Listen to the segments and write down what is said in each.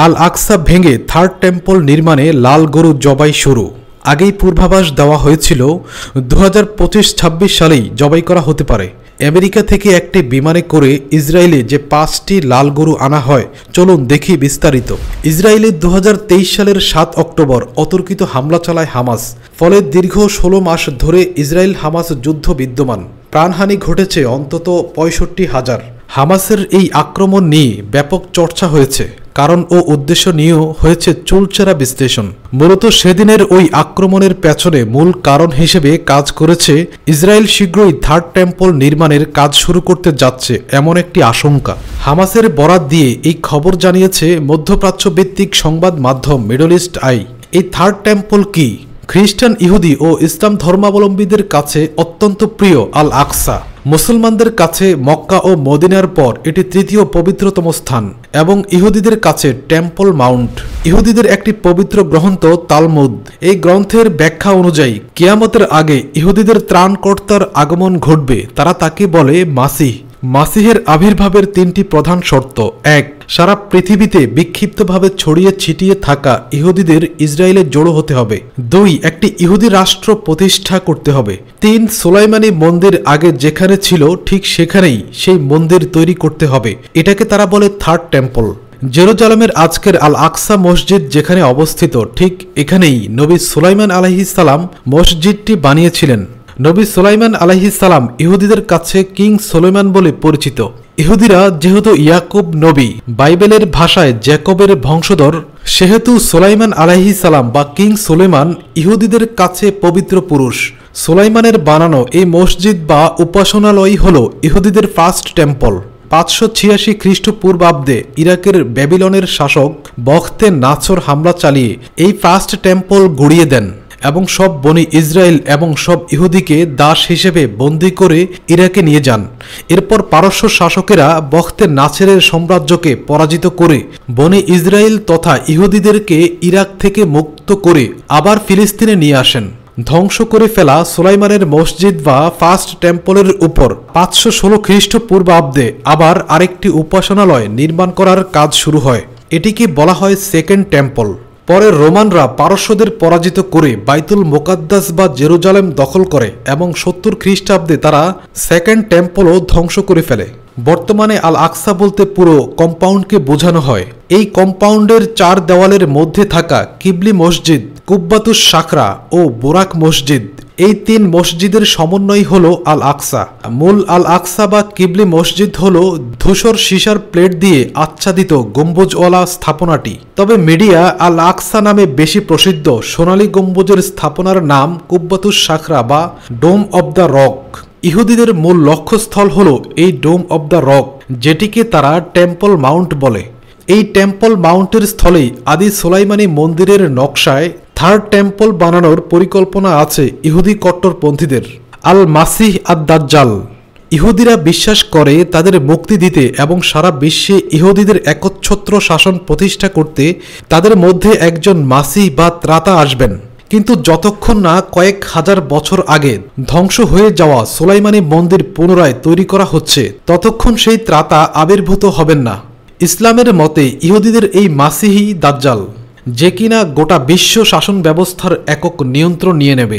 আল আকসা ভেঙে third temple নির্মাণে লাল গরু জবাই শুরু। আগেই পূর্বাভাস দেওয়া হয়েছিল 2025-26 সালেই জবাই করা হতে পারে। আমেরিকা থেকে একটি বিমানে করে ইসরায়েলে যে 5টি লাল গরু আনা হয়, চলুন দেখি বিস্তারিত। ইসরায়েলে 2023 সালের 7 অক্টোবর অতর্কিত হামলা চালায় হামাস। ফলে দীর্ঘ 16 মাস ধরে ইসরায়েল হামাস যুদ্ধ বিদ্যমান। প্রাণহানি ঘটেছে অন্তত 65,000। হামাসের এই আক্রমণ নিয়ে ব্যাপক চর্চা হয়েছে, কারণ ও উদ্দেশ্য নিয়েও হয়েছে চুলচেরা বিশ্লেষণ। মূলত সেদিনের ওই আক্রমণের পেছনে মূল কারণ হিসেবে কাজ করেছে ইসরায়েল শীঘ্রই থার্ড টেম্পল নির্মাণের কাজ শুরু করতে যাচ্ছে এমন একটি আশঙ্কা। হামাসের বরাত দিয়ে এই খবর জানিয়েছে মধ্যপ্রাচ্য ভিত্তিক সংবাদ মাধ্যম মিডল ইস্ট আই। এই থার্ড টেম্পল কি? খ্রিস্টান, ইহুদি ও ইসলাম ধর্মাবলম্বীদের কাছে অত্যন্ত প্রিয় আল আকসা। মুসলমানদের কাছে মক্কা ও মদিনার পর এটি তৃতীয় পবিত্রতম স্থান এবং ইহুদিদের কাছে টেম্পল মাউন্ট। ইহুদিদের একটি পবিত্র গ্রন্থ তালমুদ। এই গ্রন্থের ব্যাখ্যা অনুযায়ী কিয়ামতের আগে ইহুদিদের ত্রাণকর্তার আগমন ঘটবে। তারা তাকে বলে মাসিহ। মাসিহের আবির্ভাবের 3টি প্রধান শর্ত: 1. সারা পৃথিবীতে বিক্ষিপ্তভাবে ছড়িয়ে ছিটিয়ে থাকা ইহুদিদের ইসরায়েলে জড়ো হতে হবে। 2. একটি ইহুদি রাষ্ট্র প্রতিষ্ঠা করতে হবে। 3. সুলাইমানি মন্দির আগে যেখানে ছিল ঠিক সেখানেই সেই মন্দির তৈরি করতে হবে। এটাকে তারা বলে থার্ড টেম্পল। জেরুজালেমের আজকের আল আকসা মসজিদ যেখানে অবস্থিত, ঠিক এখানেই নবী সুলাইমান আলাইহিস সালাম মসজিদটি বানিয়েছিলেন। নবী সুলাইমান আলাইহিস সালাম ইহুদিদের কাছে কিং সুলাইমান বলে পরিচিত। ইহুদিরা যেহেতু ইয়াকুব নবী, বাইবেলের ভাষায় জ্যাকবের বংশধর, সেহেতু সুলাইমান আলাইহিস সালাম বা কিং সুলাইমান ইহুদিদের কাছে পবিত্র পুরুষ। সুলাইমানের বানানো এই মসজিদ বা উপাসনালয় হল ইহুদিদের ফার্স্ট টেম্পল। 586 খ্রিস্টপূর্বাব্দে ইরাকের ব্যাবিলনের শাসক বখতে নাছর হামলা চালিয়ে এই ফার্স্ট টেম্পল গুড়িয়ে দেন এবং সব বনি ইসরায়েল এবং সব ইহুদিকে দাস হিসেবে বন্দী করে ইরাকে নিয়ে যান। এরপর পারস্য শাসকেরা বখতে নাছেরের সাম্রাজ্যকে পরাজিত করে বনি ইসরায়েল তথা ইহুদিদেরকে ইরাক থেকে মুক্ত করে আবার ফিলিস্তিনে নিয়ে আসেন। ধ্বংস করে ফেলা সুলাইমানের মসজিদ বা ফার্স্ট টেম্পলের উপর 516 খ্রিস্টপূর্বাব্দে আবার আরেকটি উপাসনালয় নির্মাণ করার কাজ শুরু হয়। এটিকে বলা হয় সেকেন্ড টেম্পল। পরে রোমানরা পারস্যদের পরাজিত করে বাইতুল মোকাদ্দাস বা জেরুজালেম দখল করে এবং 70 খ্রিস্টাব্দে তারা সেকেন্ড টেম্পলও ধ্বংস করে ফেলে। বর্তমানে আল আকসা বলতে পুরো কম্পাউন্ডকে বোঝানো হয়। এই কম্পাউন্ডের 4 দেওয়ালের মধ্যে থাকা কিবলি মসজিদ, কুব্বাতুস সাখরা ও বোরাক মসজিদ, এই 3 মসজিদের সমন্বয় হল আল আকসা। মূল আল আকসা বা কিবলি মসজিদ হল ধূসর সীসার প্লেট দিয়ে আচ্ছাদিত গম্বুজওয়ালা স্থাপনাটি। তবে মিডিয়া আল আকসা নামে বেশি প্রসিদ্ধ সোনালী গম্বুজের স্থাপনার নাম কুব্বাতুস সাখরা বা ডোম অব দ্য রক। ইহুদিদের মূল লক্ষ্যস্থল হল এই ডোম অব দ্য রক, যেটিকে তারা টেম্পল মাউন্ট বলে। এই টেম্পল মাউন্টের স্থলেই আদি সুলাইমানি মন্দিরের নকশায় থার্ড টেম্পল বানানোর পরিকল্পনা আছে ইহুদি কট্টরপন্থীদের। আল মাসিহ আদ দাজ্জাল। ইহুদিরা বিশ্বাস করে তাদের মুক্তি দিতে এবং সারা বিশ্বে ইহুদিদের একচ্ছত্র শাসন প্রতিষ্ঠা করতে তাদের মধ্যে একজন মাসিহ বা ত্রাতা আসবেন। কিন্তু যতক্ষণ না কয়েক হাজার বছর আগে ধ্বংস হয়ে যাওয়া সুলাইমানি মন্দির পুনরায় তৈরি করা হচ্ছে, ততক্ষণ সেই ত্রাতা আবির্ভূত হবেন না। ইসলামের মতে ইহুদিদের এই মাসিহি দাজ্জাল, যে কিনা গোটা বিশ্ব শাসন ব্যবস্থার একক নিয়ন্ত্রণ নিয়ে নেবে।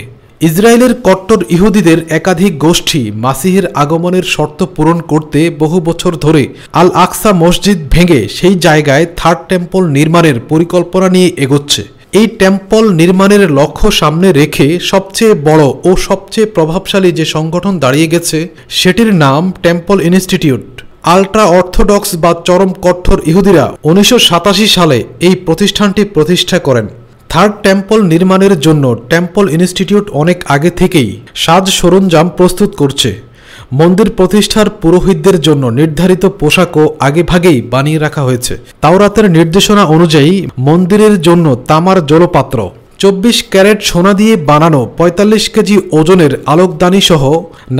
ইসরায়েলের কট্টর ইহুদিদের একাধিক গোষ্ঠী মাসিহের আগমনের শর্ত পূরণ করতে বহু বছর ধরে আল আকসা মসজিদ ভেঙে সেই জায়গায় থার্ড টেম্পল নির্মাণের পরিকল্পনা নিয়ে এগোচ্ছে। এই টেম্পল নির্মাণের লক্ষ্য সামনে রেখে সবচেয়ে বড় ও সবচেয়ে প্রভাবশালী যে সংগঠন দাঁড়িয়ে গেছে, সেটির নাম টেম্পল ইনস্টিটিউট। আল্ট্রা অর্থোডক্স বা চরম কঠোর ইহুদিরা 1987 সালে এই প্রতিষ্ঠানটি প্রতিষ্ঠা করেন। থার্ড টেম্পল নির্মাণের জন্য টেম্পল ইনস্টিটিউট অনেক আগে থেকেই সাজ সরঞ্জাম প্রস্তুত করছে। মন্দির প্রতিষ্ঠার পুরোহিতদের জন্য নির্ধারিত পোশাকও আগেভাগেই বানিয়ে রাখা হয়েছে। তাওরাতের নির্দেশনা অনুযায়ী মন্দিরের জন্য তামার জলপাত্র, 24 ক্যারেট সোনা দিয়ে বানানো 45 কেজি ওজনের আলোকদানি সহ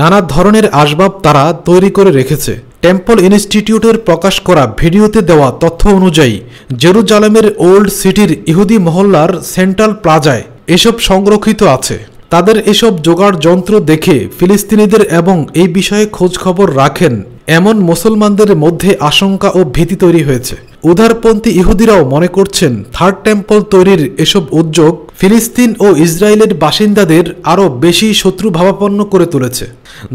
নানা ধরনের আসবাব তারা তৈরি করে রেখেছে। টেম্পল ইনস্টিটিউটের প্রকাশ করা ভিডিওতে দেওয়া তথ্য অনুযায়ী জেরুজালেমের ওল্ড সিটির ইহুদি মহল্লার সেন্ট্রাল প্লাজায় এসব সংরক্ষিত আছে। তাদের এসব জোগাড় যন্ত্র দেখে ফিলিস্তিনিদের এবং এই বিষয়ে খোঁজ খবর রাখেন এমন মুসলমানদের মধ্যে আশঙ্কা ও ভীতি তৈরি হয়েছে। উদারপন্থী ইহুদিরাও মনে করছেন থার্ড টেম্পল তৈরির এসব উদ্যোগ ফিলিস্তিন ও ইসরায়েলের বাসিন্দাদের আরও বেশি শত্রুভাবাপন্ন করে তুলেছে।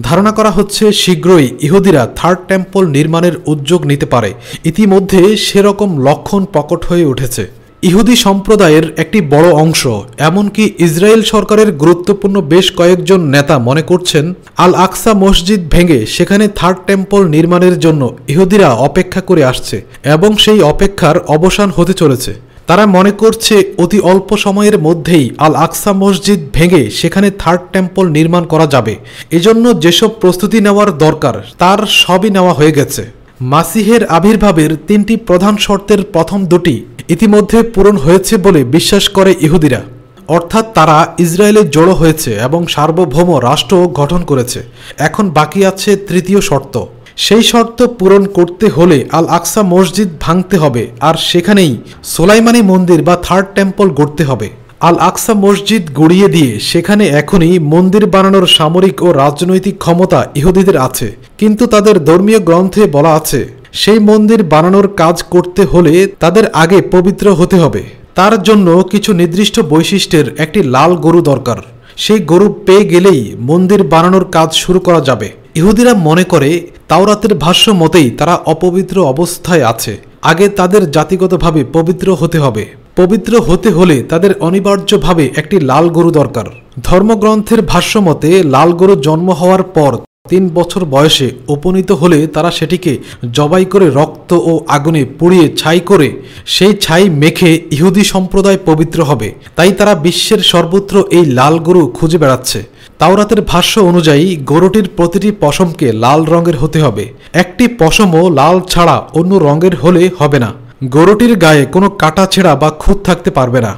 ধারণা করা হচ্ছে শীঘ্রই ইহুদিরা থার্ড টেম্পল নির্মাণের উদ্যোগ নিতে পারে। ইতিমধ্যে সেরকম লক্ষণ প্রকট হয়ে উঠেছে। ইহুদি সম্প্রদায়ের একটি বড় অংশ, এমনকি ইসরায়েল সরকারের গুরুত্বপূর্ণ বেশ কয়েকজন নেতা মনে করছেন আল আকসা মসজিদ ভেঙে সেখানে থার্ড টেম্পল নির্মাণের জন্য ইহুদিরা অপেক্ষা করে আসছে এবং সেই অপেক্ষার অবসান হতে চলেছে। তারা মনে করছে অতি অল্প সময়ের মধ্যেই আল আকসা মসজিদ ভেঙে সেখানে থার্ড টেম্পল নির্মাণ করা যাবে। এজন্য যেসব প্রস্তুতি নেওয়ার দরকার তার সবই নেওয়া হয়ে গেছে। মাসিহের আবির্ভাবের তিনটি প্রধান শর্তের প্রথম দুটি ইতিমধ্যে পূরণ হয়েছে বলে বিশ্বাস করে ইহুদিরা, অর্থাৎ তারা ইসরায়েলে জড়ো হয়েছে এবং সার্বভৌম রাষ্ট্র গঠন করেছে। এখন বাকি আছে তৃতীয় শর্ত। সেই শর্ত পূরণ করতে হলে আল আকসা মসজিদ ভাঙতে হবে আর সেখানেই সোলাইমানি মন্দির বা থার্ড টেম্পল গড়তে হবে। আল আকসা মসজিদ গড়িয়ে দিয়ে সেখানে এখনই মন্দির বানানোর সামরিক ও রাজনৈতিক ক্ষমতা ইহুদিদের আছে, কিন্তু তাদের ধর্মীয় গ্রন্থে বলা আছে সেই মন্দির বানানোর কাজ করতে হলে তাদের আগে পবিত্র হতে হবে। তার জন্য কিছু নির্দিষ্ট বৈশিষ্ট্যের একটি লাল গরু দরকার। সেই গরু পেয়ে গেলেই মন্দির বানানোর কাজ শুরু করা যাবে। ইহুদিরা মনে করে তাওরাতের ভাষ্য মতেই তারা অপবিত্র অবস্থায় আছে। আগে তাদের জাতিগতভাবে পবিত্র হতে হবে। পবিত্র হতে হলে তাদের অনিবার্যভাবে একটি লাল গরু দরকার। ধর্মগ্রন্থের ভাষ্য মতে লাল গরু জন্ম হওয়ার পর 3 বছর বয়সে উপনীত হলে তারা সেটিকে জবাই করে রক্ত ও আগুনে পুড়িয়ে ছাই করে সেই ছাই মেখে ইহুদি সম্প্রদায় পবিত্র হবে। তাই তারা বিশ্বের সর্বত্র এই লাল গরু খুঁজে বেড়াচ্ছে। তাওরাতের ভাষ্য অনুযায়ী গরুটির প্রতিটি পশমকে লাল রঙের হতে হবে। একটি পশমও লাল ছাড়া অন্য রঙের হলে হবে না। গরুটির গায়ে কোনো কাটা ছেঁড়া বা খুঁত থাকতে পারবে না।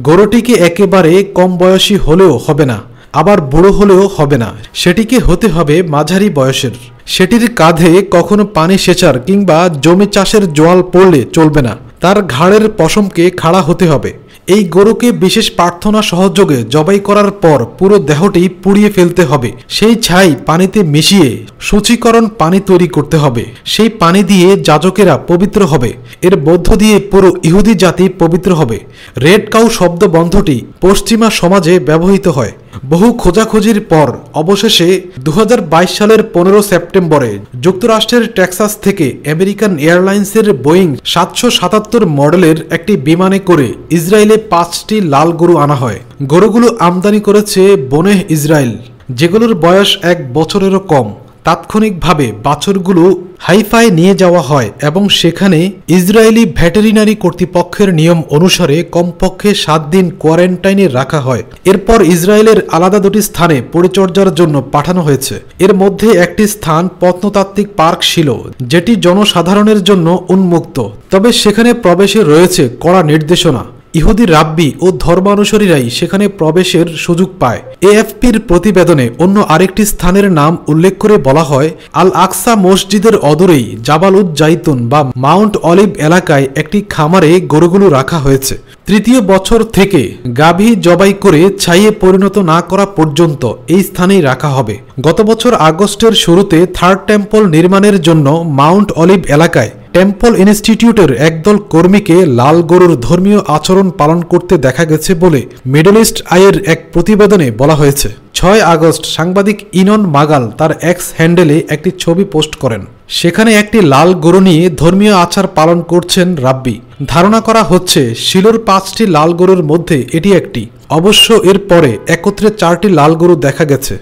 গরুটিকে একেবারে কম বয়সী হলেও হবে না, আবার বুড়ো হলেও হবে না। সেটিকে হতে হবে মাঝারি বয়সের। সেটির কাঁধে কখনো পানি সেচার কিংবা জমি চাষের জোয়াল পড়লে চলবে না। তার ঘাড়ের পশমকে খাড়া হতে হবে। এই গরুকে বিশেষ প্রার্থনা সহযোগে জবাই করার পর পুরো দেহটি পুড়িয়ে ফেলতে হবে। সেই ছাই পানিতে মিশিয়ে শুচিকরণ পানি তৈরি করতে হবে। সেই পানি দিয়ে যাজকেরা পবিত্র হবে। এর মধ্য দিয়ে পুরো ইহুদি জাতি পবিত্র হবে। রেড কাউ শব্দ বন্ধটি পশ্চিমা সমাজে ব্যবহৃত হয়। বহু খোঁজাখুঁজির পর অবশেষে 2022 সালের 15 সেপ্টেম্বরে যুক্তরাষ্ট্রের টেক্সাস থেকে আমেরিকান এয়ারলাইন্সের বোয়িং 777 মডেলের একটি বিমানে করে ইসরায়েলে 5টি লাল গরু আনা হয়। গরুগুলো আমদানি করেছে বনেহ ইসরায়েল, যেগুলোর বয়স 1 বছরেরও কম। তাৎক্ষণিকভাবে বাছুরগুলো হাইফায় নিয়ে যাওয়া হয় এবং সেখানে ইসরায়েলি ভেটেরিনারি কর্তৃপক্ষের নিয়ম অনুসারে কমপক্ষে 7 দিন কোয়ারেন্টাইনে রাখা হয়। এরপর ইসরায়েলের আলাদা 2টি স্থানে পরিচর্যার জন্য পাঠানো হয়েছে। এর মধ্যে একটি স্থান প্রত্নতাত্ত্বিক পার্ক ছিল, যেটি জনসাধারণের জন্য উন্মুক্ত, তবে সেখানে প্রবেশে রয়েছে কড়া নির্দেশনা। ইহুদি রাব্বি ও ধর্মানুসারীরাই সেখানে প্রবেশের সুযোগ পায়। এএফপির প্রতিবেদনে অন্য আরেকটি স্থানের নাম উল্লেখ করে বলা হয়, আল আকসা মসজিদের অদূরেই জাবাল উদ জাইতুন বা মাউন্ট অলিভ এলাকায় একটি খামারে গরুগুলো রাখা হয়েছে। তৃতীয় বছর থেকে গাভী জবাই করে ছাইয়ে পরিণত না করা পর্যন্ত এই স্থানেই রাখা হবে। গত বছর আগস্টের শুরুতে থার্ড টেম্পল নির্মাণের জন্য মাউন্ট অলিভ এলাকায় টেম্পল ইনস্টিটিউটের একদল কর্মীকে লাল গরুর ধর্মীয় আচরণ পালন করতে দেখা গেছে বলে মিডল ইস্ট আইয়ের এক প্রতিবেদনে বলা হয়েছে। 6 আগস্ট সাংবাদিক ইনন মাগাল তার এক্স হ্যান্ডেলে একটি ছবি পোস্ট করেন। সেখানে একটি লাল গরু নিয়ে ধর্মীয় আচার পালন করছেন রাব্বি। ধারণা করা হচ্ছে শিলোর 5টি লাল গরুর মধ্যে এটি একটি। অবশ্য এর পরে একত্রে 4টি লাল গরু দেখা গেছে।